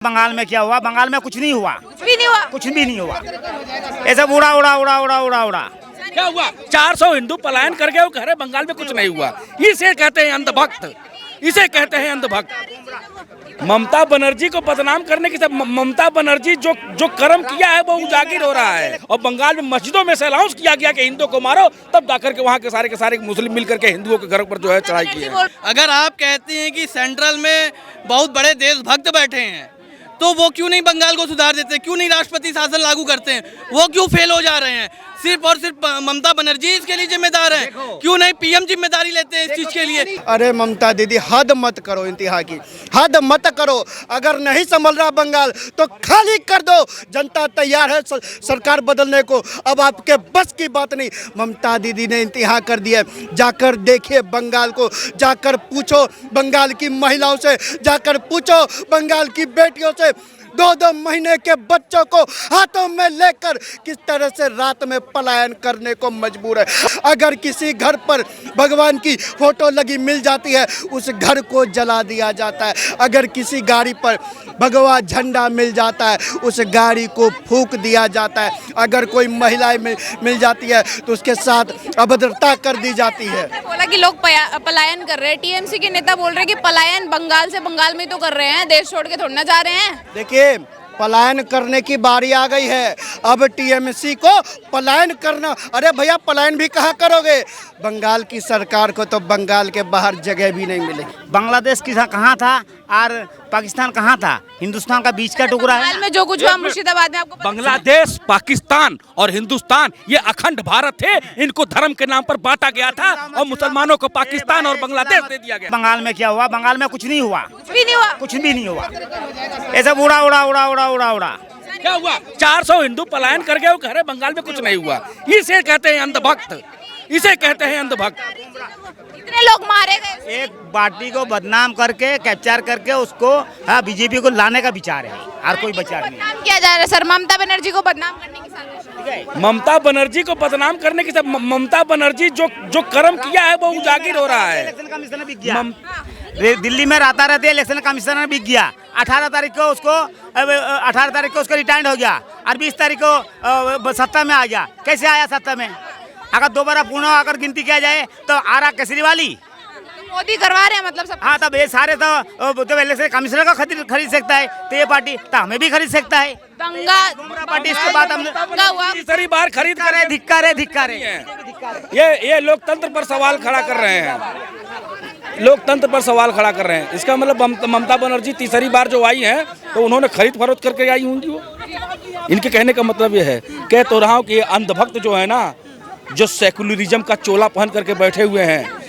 बंगाल में क्या हुआ? बंगाल में कुछ नहीं हुआ, कुछ भी नहीं हुआ। कुछ भी नहीं हुआ। ये सब उड़ा उड़ा उड़ा उड़ा उड़ा उड़ा। क्या हुआ? 400 हिंदू पलायन कर गए, वो कह रहे बंगाल में कुछ नहीं हुआ। इसे कहते हैं अंधभक्त, इसे कहते हैं अंधभक्त। ममता बनर्जी को बदनाम करने की सब ममता बनर्जी जो कर्म किया है वो उजागर हो रहा है। और बंगाल में मस्जिदों में से अनाउंस किया गया कि हिंदुओं को मारो, तब जाकर के वहाँ के सारे मुस्लिम मिलकर के हिंदुओं के घर पर जो है चढ़ाई की है। अगर आप कहते हैं कि सेंट्रल में बहुत बड़े देशभक्त बैठे हैं तो वो क्यों नहीं बंगाल को सुधार देते, क्यों नहीं राष्ट्रपति शासन लागू करते हैं, वो क्यों फेल हो जा रहे हैं? सिर्फ और सिर्फ ममता बनर्जी इसके लिए जिम्मेदार है, क्यों नहीं पीएम जिम्मेदारी लेते हैं इस चीज के लिए? अरे ममता दीदी, हद मत करो, इंतहा की हद मत करो। अगर नहीं संभल रहा बंगाल तो खाली कर दो, जनता तैयार है सरकार बदलने को। अब आपके बस की बात नहीं। ममता दीदी ने इंतहा कर दिया। जाकर देखिए बंगाल को, जाकर पूछो बंगाल की महिलाओं से, जाकर पूछो बंगाल की बेटियों से, 2-2 महीने के बच्चों को हाथों में लेकर किस तरह से रात में पलायन करने को मजबूर है। अगर किसी घर पर भगवान की फोटो लगी मिल जाती है, उस घर को जला दिया जाता है। अगर किसी गाड़ी पर भगवा झंडा मिल जाता है, उस गाड़ी को फूंक दिया जाता है। अगर कोई महिला मिल जाती है तो उसके साथ अभद्रता कर दी जाती है। बोला कि लोग पलायन कर रहे हैं, टीएमसी के नेता बोल रहे हैं कि पलायन बंगाल से बंगाल में तो कर रहे हैं, देश छोड़ के थोड़ा ना जा रहे हैं। देखिए, पलायन करने की बारी आ गई है। अब टीएमसी को पलायन करना, अरे भैया पलायन भी कहाँ करोगे? बंगाल की सरकार को तो बंगाल के बाहर जगह भी नहीं मिलेगी। बांग्लादेश की कहाँ था और पाकिस्तान कहाँ था? हिंदुस्तान का बीच का टुकड़ा है। बंगाल में जो कुछ हुआ मुर्शिदाबाद में आपको पता है? बांग्लादेश, पाकिस्तान और हिंदुस्तान ये अखंड भारत थे। इनको धर्म के नाम पर बांटा गया था और मुसलमानों को पाकिस्तान और बांग्लादेश दे दिया गया। बंगाल में क्या हुआ? बंगाल में कुछ नहीं हुआ, कुछ भी नहीं हुआ। कुछ भी नहीं हुआ। ये सब उड़ा उड़ा उड़ा उड़ा उड़ा उड़ा। क्या हुआ? 400 हिंदू पलायन कर गए, वो कह रहे बंगाल में कुछ नहीं हुआ। इसे कहते हैं अंधभक्त, इसे कहते हैं अंधभक्त। कितने लोग मारे गए? एक पार्टी को बदनाम करके कैप्चर करके उसको बीजेपी को लाने का विचार है, और कोई विचार नहीं। बदनाम किया जा रहा है सर, ममता बनर्जी को बदनाम करने की साजिश। ममता बनर्जी को बदनाम करने की सब ममता बनर्जी जो कर्म किया है वो उजागर हो रहा है। इलेक्शन कमिश्नर बिक गया, दिल्ली में रहता रहते इलेक्शन कमिश्नर बिक गया। 18 तारीख को उसको रिटायर्ड हो गया और 20 तारीख को सत्ता में आ गया। कैसे आया सत्ता में? अगर दोबारा पुनः अगर गिनती किया जाए तो आरा केजरीवाल ही मोदी करवा रहे हैं मतलब सब। हाँ, तब ये सारे तो इलेक्शन कमिश्नर का खरीद सकता है, तो ये पार्टी तो हमें भी खरीद सकता है। दंगा पार्टी इसके बाद हम दंगा हुआ। तीसरी बार खरीद कर धिक्कार है। ये लोकतंत्र पर सवाल खड़ा कर रहे हैं, लोकतंत्र पर सवाल खड़ा कर रहे हैं। इसका मतलब ममता बनर्जी तीसरी बार जो आई हैं तो उन्होंने खरीद फरोख्त करके आई होंगी। वो इनके कहने का मतलब ये है, कह तो रहा हूँ कि ये अंधभक्त जो है ना, जो सेकुलरिज्म का चोला पहन करके बैठे हुए हैं,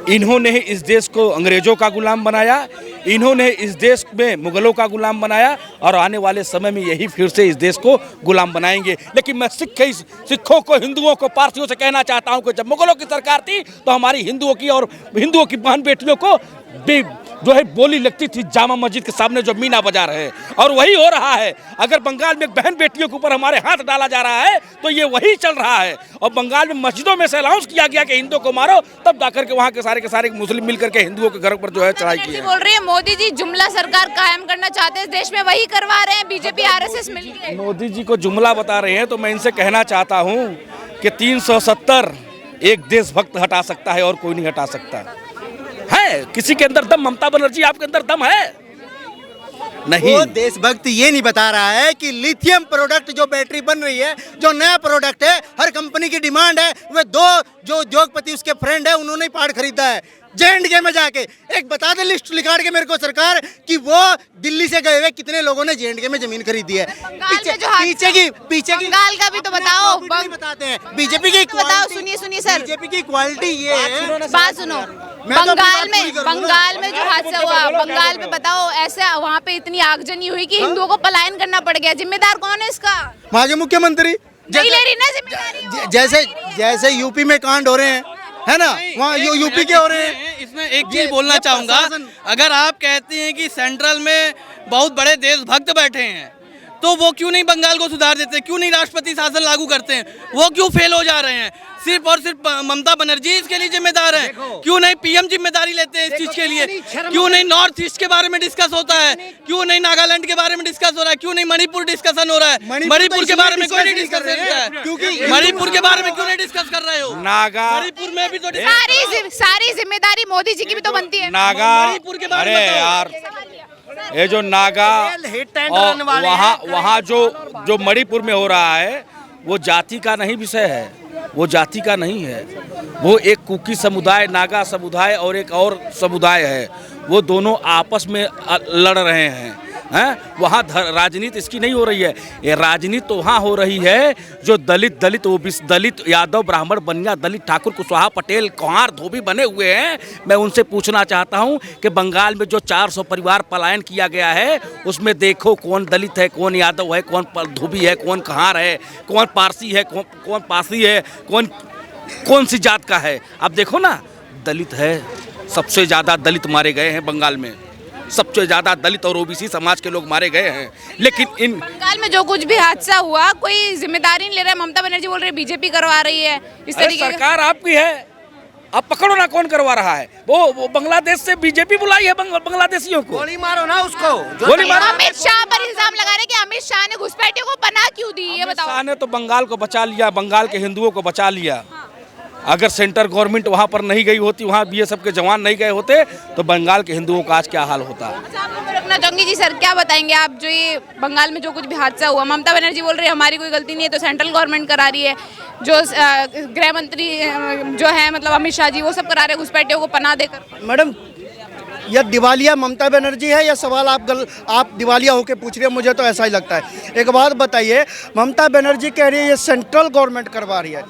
इन्होंने इस देश को अंग्रेजों का गुलाम बनाया, इन्होंने इस देश में मुगलों का गुलाम बनाया और आने वाले समय में यही फिर से इस देश को गुलाम बनाएंगे। लेकिन मैं सिखों को, हिंदुओं को, पारसियों से कहना चाहता हूं कि जब मुगलों की सरकार थी तो हमारी हिंदुओं की बहन बेटियों को जो है बोली लगती थी जामा मस्जिद के सामने जो मीना बाजार है, और वही हो रहा है। अगर बंगाल में बहन बेटियों के ऊपर हमारे हाथ डाला जा रहा है तो ये वही चल रहा है। और बंगाल में मस्जिदों में से अनाउंस किया गया कि हिंदुओं को मारो, तब जाकर के वहाँ के सारे मुस्लिम मिलकर के हिंदुओं के घर पर जो है चढ़ाई की है। बोल रही है मोदी जी जुमला सरकार कायम करना चाहते हैं इस देश में, वही करवा रहे हैं बीजेपी आरएसएस मिलकर। मोदी जी को जुमला बता रहे हैं तो मैं इनसे कहना चाहता हूँ कि 370 एक देशभक्त हटा सकता है और कोई नहीं हटा सकता है। किसी के अंदर दम, ममता बनर्जी आपके अंदर दम है नहीं? वो देशभक्त ये नहीं बता रहा है कि लिथियम प्रोडक्ट जो बैटरी बन रही है, जो नया प्रोडक्ट है, हर कंपनी की डिमांड है। वे 2 जो उद्योगपति उसके फ्रेंड है, उन्होंने ही पार्ट खरीदा है J&K में जाके। एक बता दे लिस्ट निकाल के मेरे को सरकार कि वो दिल्ली से गए हुए कितने लोगों ने J&K में जमीन खरीदी है। पीछे की बंगाल का भी तो बताओ। बताते हैं बीजेपी की बताओ, सुनिए सर, बीजेपी की क्वालिटी ये है। बात सुनो, बंगाल में जो हादसा हुआ, बंगाल में बताओ, ऐसे वहाँ पे इतनी आगजनी हुई कि हिंदुओं को पलायन करना पड़ गया। जिम्मेदार कौन है इसका? वहाँ के मुख्यमंत्री नहीं ले रही ना जिम्मेदारी। जैसे यूपी में कांड हो रहे हैं, है ना, वहाँ यूपी के हो रहे हैं। इसमें एक चीज बोलना चाहूँगा, अगर आप कहते हैं कि सेंट्रल में बहुत बड़े देशभक्त बैठे हैं तो वो क्यों नहीं बंगाल को सुधार देते, क्यों नहीं राष्ट्रपति शासन लागू करते हैं, वो क्यों फेल हो जा रहे हैं। सिर्फ और सिर्फ ममता बनर्जी इसके लिए जिम्मेदार है। क्यों नहीं पीएम जिम्मेदारी लेते हैं इस चीज के लिए, क्यों नहीं नॉर्थ ईस्ट के बारे में डिस्कस होता है, क्यों नहीं नागालैंड के बारे में डिस्कस हो रहा है, क्यों नहीं मणिपुर डिस्कशन हो रहा है, मणिपुर के बारे में कोई नहीं डिस्कस कर रहा है, क्योंकि मणिपुर के बारे में क्यों नहीं डिस्कस कर रहे हो। नागा मणिपुर में भी तो सारी जिम्मेदारी मोदी जी की भी तो बनती है। नागा, मणिपुर के बारे में अरे बताओ। यार ये जो नागा और वहाँ जो मणिपुर में हो रहा है वो जाति का नहीं विषय है, वो जाति का नहीं है, वो एक कुकी समुदाय, नागा समुदाय और एक और समुदाय है, वो दोनों आपस में लड़ रहे हैं। वहाँ राजनीति इसकी नहीं हो रही है, ये राजनीति तो वहाँ हो रही है जो दलित ओबीसी, दलित यादव, ब्राह्मण, बनिया, दलित, ठाकुर, कुशवाहा, पटेल, कुम्हार, धोबी बने हुए हैं। मैं उनसे पूछना चाहता हूँ कि बंगाल में जो 400 परिवार पलायन किया गया है उसमें देखो कौन दलित है, कौन यादव है, कौन धोबी है, कौन कुम्हार है, कौन पारसी है, कौन पासी है, कौन सी जात का है। अब देखो ना, दलित है, सबसे ज़्यादा दलित मारे गए हैं बंगाल में, सबसे ज्यादा दलित और ओबीसी समाज के लोग मारे गए हैं। लेकिन इन बंगाल में जो कुछ भी हादसा हुआ कोई जिम्मेदारी नहीं ले रहा है। ममता बनर्जी बोल रही है बीजेपी करवा रही है इस तरीके का। सरकार आपकी है, अब पकड़ो ना कौन करवा रहा है। वो बांग्लादेश से बीजेपी बुलाई है बांग्लादेशियों को, गोली मारो ना उसको, गोली मारो। अमित शाह पर इल्जाम लगा रहे हैं कि अमित शाह ने घुसपैठियों को पनाह क्यों दी, ये बताओ। शाह ने तो बंगाल को बचा लिया, बंगाल के हिंदुओं को बचा लिया। अगर सेंट्रल गवर्नमेंट वहाँ पर नहीं गई होती, वहाँ बीएसएफ के जवान नहीं गए होते तो बंगाल के हिंदुओं का आज क्या हाल होता। रखना चाहूंगी जी सर, क्या बताएंगे आप जो ये बंगाल में जो कुछ भी हादसा हुआ, ममता बनर्जी बोल रही है हमारी कोई गलती नहीं है, तो सेंट्रल गवर्नमेंट करा रही है, जो गृह मंत्री जो है मतलब अमित शाह जी वो सब करा रहे हैं घुसपैठियों को पनाह देकर। मैडम यह दिवालिया ममता बनर्जी है या सवाल आप दिवालिया होके पूछ रहे हैं, मुझे तो ऐसा ही लगता है। एक बात बताइए, ममता बनर्जी कह रही है ये सेंट्रल गवर्नमेंट करवा रही है।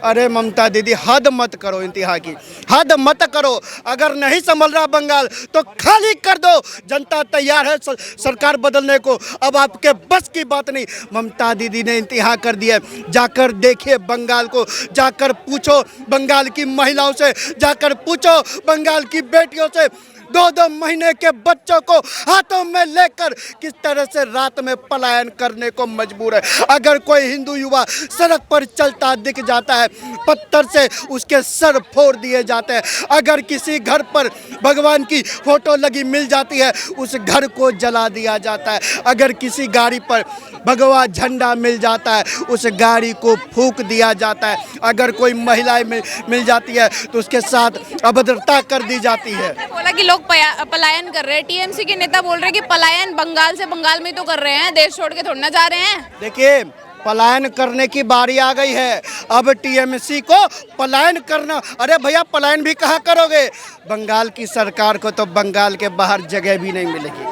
अरे ममता दीदी हद मत करो, इंतहा की हद मत करो। अगर नहीं संभल रहा बंगाल तो खाली कर दो, जनता तैयार है सरकार बदलने को। अब आपके बस की बात नहीं। ममता दीदी ने इंतहा कर दिया। जाकर देखिए बंगाल को, जाकर पूछो बंगाल की महिलाओं से, जाकर पूछो बंगाल की बेटियों से, 2-2 महीने के बच्चों को हाथों में लेकर किस तरह से रात में पलायन करने को मजबूर है। अगर कोई हिंदू युवा सड़क पर चलता दिख जाता है, पत्थर से उसके सर फोड़ दिए जाते हैं। अगर किसी घर पर भगवान की फोटो लगी मिल जाती है, उस घर को जला दिया जाता है। अगर किसी गाड़ी पर भगवा झंडा मिल जाता है, उस गाड़ी को फूंक दिया जाता है। अगर कोई महिलाएं मिल जाती है तो उसके साथ अभद्रता कर दी जाती है। बोला कि लोग पलायन कर रहे हैं, टीएमसी के नेता बोल रहे हैं कि पलायन बंगाल से बंगाल में तो कर रहे हैं, देश छोड़ के थोड़ा ना जा रहे हैं। देखिए पलायन करने की बारी आ गई है। अब टीएमसी को पलायन करना, अरे भैया पलायन भी कहाँ करोगे। बंगाल की सरकार को तो बंगाल के बाहर जगह भी नहीं मिलेगी।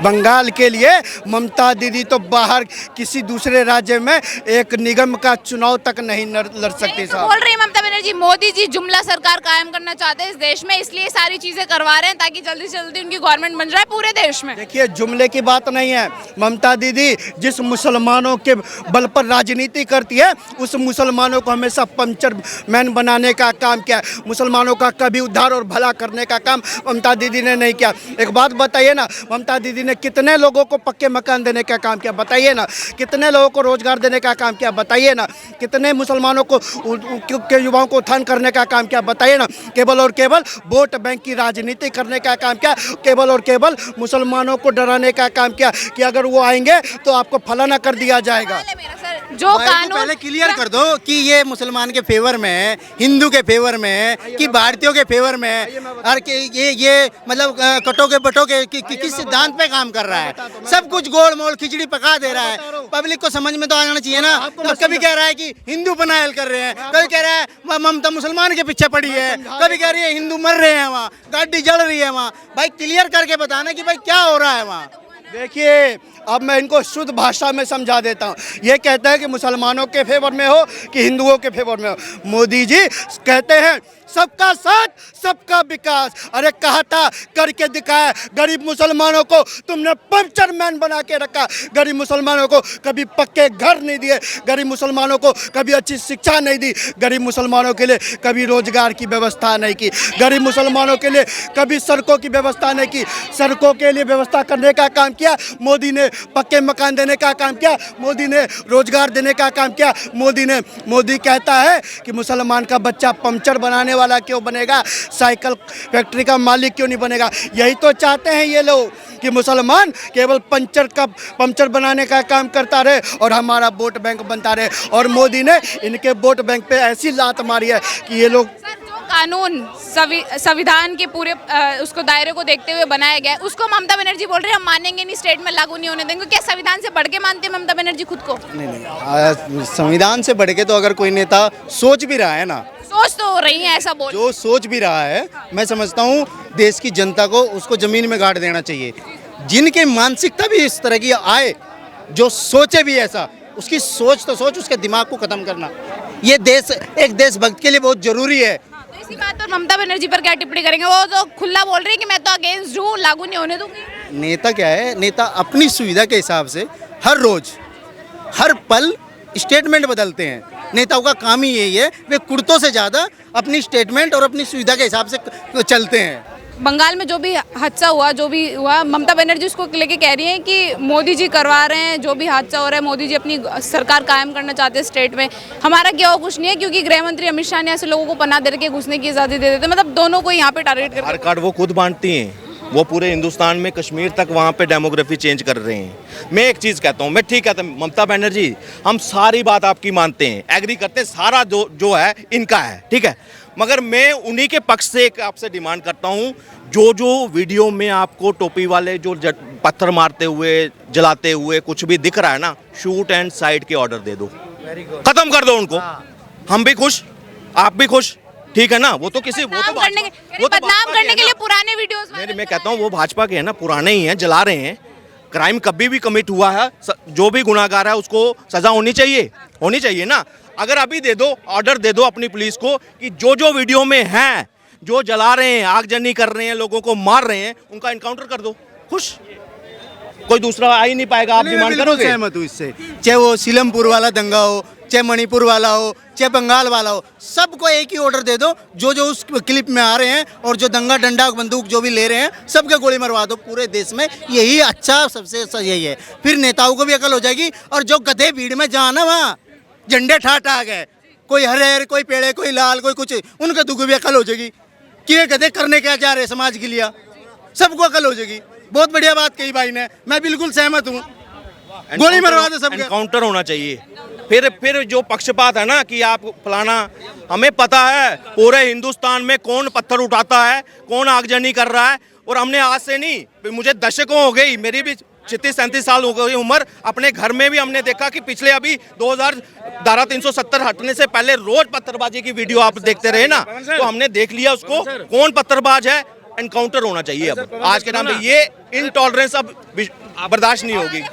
बंगाल के लिए ममता दीदी तो बाहर किसी दूसरे राज्य में एक निगम का चुनाव तक नहीं लड़ सकती। तो बोल रही है ममता बनर्जी मोदी जी जुमला सरकार कायम करना चाहते हैं इस देश में, इसलिए सारी चीजें करवा रहे हैं ताकि जल्दी से जल्दी उनकी गवर्नमेंट बन जाए पूरे देश में। देखिए जुमले की बात नहीं है। ममता दीदी जिस मुसलमानों के बल पर राजनीति करती है, उस मुसलमानों को हमेशा पंचर मैन बनाने का काम किया। मुसलमानों का कभी उद्धार और भला करने का काम ममता दीदी ने नहीं किया। एक बात बताइए ना, ममता दीदी ने कितने लोगों को पक्के मकान देने का काम किया बताइए ना, कितने लोगों को रोजगार देने का काम किया बताइए ना, कितने मुसलमानों को के युवाओं को उत्थान करने का काम किया बताइए ना। केवल और केवल वोट बैंक की राजनीति करने का काम किया, केवल और केवल मुसलमानों को डराने का काम किया कि अगर वो आएंगे तो आपको फलाना कर दिया जाएगा। जो कानून पहले क्लियर कर दो कि ये मुसलमान के फेवर में है, हिंदू के फेवर में है कि भारतीयों के फेवर में है, और ये मतलब कटोके बटोके किस सिद्धांत पे काम कर रहा है। सब कुछ गोल मोल खिचड़ी पका दे रहा है। पब्लिक को समझ में तो आ जाना चाहिए ना। तो कभी कह रहा है कि हिंदू पनाहल कर रहे हैं, कभी कह रहा है ममता मुसलमान के पीछे पड़ी है, कभी कह रही है हिंदू मर रहे हैं, वहाँ गाड़ी जल रही है। वहाँ भाई क्लियर करके बताना कि भाई क्या हो रहा है वहाँ। देखिए अब मैं इनको शुद्ध भाषा में समझा देता हूँ। ये कहता है कि मुसलमानों के फेवर में हो कि हिंदुओं के फेवर में हो। मोदी जी कहते हैं सबका साथ सबका विकास। अरे कहा था करके दिखाया। गरीब मुसलमानों को तुमने पंचर मैन बना के रखा। गरीब मुसलमानों को कभी पक्के घर नहीं दिए, गरीब मुसलमानों को कभी अच्छी शिक्षा नहीं दी, गरीब मुसलमानों के लिए कभी रोजगार की व्यवस्था नहीं की, गरीब मुसलमानों के लिए कभी सड़कों की व्यवस्था नहीं की। सड़कों के लिए व्यवस्था करने का काम किया मोदी ने, पक्के मकान देने का काम किया मोदी ने, रोजगार देने का काम किया मोदी ने। मोदी कहता है कि मुसलमान का बच्चा पंचर बनाने वाला क्यों बनेगा, साइकिल फैक्ट्री का मालिक क्यों नहीं बनेगा। यही तो चाहते हैं ये लोग कि मुसलमान केवल पंचर बनाने का काम करता रहे और हमारा वोट बैंक बनता रहे। और मोदी ने इनके वोट बैंक पे ऐसी लात मारी है कि ये लोग। सर, जो कानून संविधान के पूरे उसको दायरे को देखते हुए बनाया गया है, उसको ममता बनर्जी बोल रहे हैं हम मानेंगे नहीं, स्टेट में लागू नहीं होने देंगे। क्या संविधान से बढ़ के मानते हैं ममता बनर्जी खुद को? नहीं, संविधान से बढ़ के तो अगर कोई नेता सोच भी रहा है ना, सोच तो हो रही है ऐसा बोल, जो सोच भी रहा है, मैं समझता हूँ देश की जनता को उसको जमीन में गाड़ देना चाहिए। जिनकी मानसिकता भी इस तरह की आए, जो सोचे भी ऐसा, उसकी सोच तो सोच, उसके दिमाग को खत्म करना ये देश, एक देशभक्त के लिए बहुत जरूरी है। तो इसी बात पर ममता बनर्जी पर क्या टिप्पणी करेंगे? वो तो खुला बोल रही है कि मैं तो अगेंस्ट हूँ, लागू नहीं होने दूंगी। नेता क्या है, नेता अपनी सुविधा के हिसाब से हर रोज हर पल स्टेटमेंट बदलते हैं। नेताओं का काम ही यही है, वे कुर्तों से ज़्यादा अपनी स्टेटमेंट और अपनी सुविधा के हिसाब से चलते हैं। बंगाल में जो भी हादसा हुआ, जो भी हुआ, ममता बनर्जी उसको लेके कह रही हैं कि मोदी जी करवा रहे हैं, जो भी हादसा हो रहा है मोदी जी अपनी सरकार कायम करना चाहते हैं स्टेट में। हमारा क्या हो कुछ नहीं है, क्योंकि गृह मंत्री अमित शाह ने ऐसे लोगों को पनाह दे के घुसने की आज़ादी दे देते। मतलब दोनों को यहाँ पे टारगेट कर, आधार कार्ड वो खुद बांटती हैं, वो पूरे हिंदुस्तान में कश्मीर तक वहाँ पे डेमोग्राफी चेंज कर रहे हैं। मैं एक चीज़ कहता हूँ, मैं ठीक कहता हूँ ममता बनर्जी, हम सारी बात आपकी मानते हैं, एग्री करते हैं, सारा जो है इनका है, ठीक है, मगर मैं उन्हीं के पक्ष से एक आपसे डिमांड करता हूँ, जो वीडियो में आपको टोपी वाले जो पत्थर मारते हुए, जलाते हुए कुछ भी दिख रहा है ना, शूट एंड साइड के ऑर्डर दे दो, खत्म कर दो उनको। हम भी खुश, आप भी खुश, ठीक है ना। वो तो किसी बदनाम करने के लिए पुराने वीडियोस, मैं कहता हूँ वो भाजपा के हैं ना, पुराने ही हैं, जला रहे हैं। क्राइम कभी भी कमिट हुआ है, जो भी गुनाहगार है उसको सजा होनी चाहिए ना। अगर अभी दे दो, ऑर्डर दे दो अपनी पुलिस को कि जो वीडियो में हैं, जो जला रहे हैं, आगजनी कर रहे हैं, लोगों को मार रहे हैं, उनका इनकाउंटर कर दो, खुश, कोई दूसरा आ ही नहीं पाएगा। आप डिमांड करोगे? सहमत हूँ इससे, चाहे वो सीलमपुर वाला दंगा हो, चाहे मणिपुर वाला हो, चाहे बंगाल वाला हो, सबको एक ही ऑर्डर दे दो, जो उस क्लिप में आ रहे हैं और जो दंगा डंडा बंदूक जो भी ले रहे हैं, सबके गोली मरवा दो पूरे देश में। यही अच्छा, सबसे यही है। फिर नेताओं को भी अकल हो जाएगी। और जो गधे भीड़ में जहाँ ना वहाँ झंडे ठा गए, कोई हरे, कोई पेड़े, कोई लाल, कोई कुछ, उनके दुख भी अकल हो जाएगी कि ये गधे करने क्या जा रहे हैं समाज के लिए, सबको अकल हो जाएगी। बहुत बढ़िया बात कही भाई ने, मैं बिल्कुल सहमत हूँ। गोली मरवा दो सबके। एनकाउंटर होना चाहिए। फिर जो पक्षपात है ना कि आप फलाना, हमें पता है पूरे हिंदुस्तान में कौन पत्थर उठाता है, कौन आगजनी कर रहा है। और हमने आज से नहीं, मुझे दशकों हो गई, मेरी भी 36-37 साल हो गई उम्र, अपने घर में भी हमने देखा कि पिछले अभी 2000 धारा 370 हटने से पहले रोज पत्थरबाजी की वीडियो आप देखते रहे ना, तो हमने देख लिया उसको कौन पत्थरबाज है। एनकाउंटर होना चाहिए अब आज के टाइम पे, ये इनटॉलरेंस अब बर्दाश्त नहीं होगी।